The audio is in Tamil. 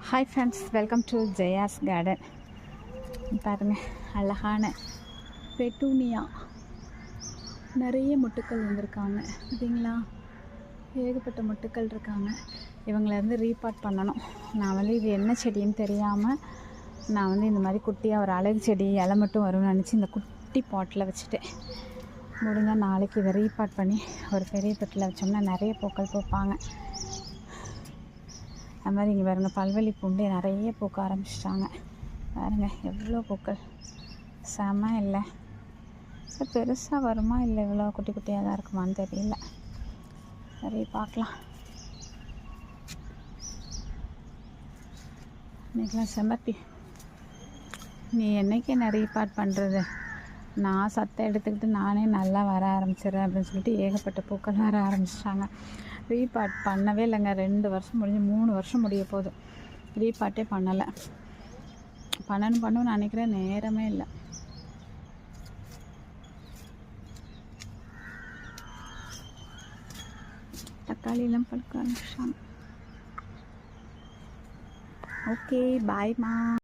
Hi friends, welcome to Jaya's garden. பாருங்கள், அழகான பெட்டூனியா நிறைய மொட்டுக்கள் வந்திருக்காங்க. பார்த்தீங்களா, ஏகப்பட்ட மொட்டுக்கள் இருக்காங்க. இவங்களை ரீபாட் பண்ணணும். நான் இது என்ன செடின்னு தெரியாமல் நான் இந்த மாதிரி குட்டியாக ஒரு அழகு செடி இலை மட்டும் வரும்னு நினச்சி இந்த குட்டி பாட்டில் வச்சுட்டேன். முடிஞ்சால் நாளைக்கு இதை ரீபாட் பண்ணி ஒரு பெரிய தொட்டில் வச்சோம்னா நிறைய பூக்கள் பூப்பாங்க. அது மாதிரி இங்கே பாருங்கள், பல்வலி பூண்டு நிறைய பூக்க ஆரம்பிச்சிட்டாங்க. பாருங்கள் எவ்வளோ பூக்கள், செம இல்லை? பெருசாக வருமா இல்லை இவ்வளோ குட்டி குட்டியாக தான் இருக்குமான்னு தெரியல. சரி பார்க்கலாம். இன்றைக்கெலாம் செம்பருத்தி, நீ என்றைக்கு என்ன ரீபாட் பண்ணுறது? நான் சத்தை எடுத்துக்கிட்டு நானே நல்லா வர ஆரம்பிச்சிடுறேன் அப்படின்னு சொல்லிட்டு ஏகப்பட்ட பூக்கள் வர ஆரம்பிச்சிட்டாங்க. ரீபாட் பண்ணவே இல்லைங்க. 2 வருஷம் முடிஞ்சு 3 வருஷம் முடிய போகுது. ரீபாட்டே பண்ணலை. பண்ணணும்னு நினைக்கிறேன், நேரமே இல்லை. தக்காளியெல்லாம் பழுக்க ஆரம்பிச்சிட்டாங்க. ஓகே, பாய்மா.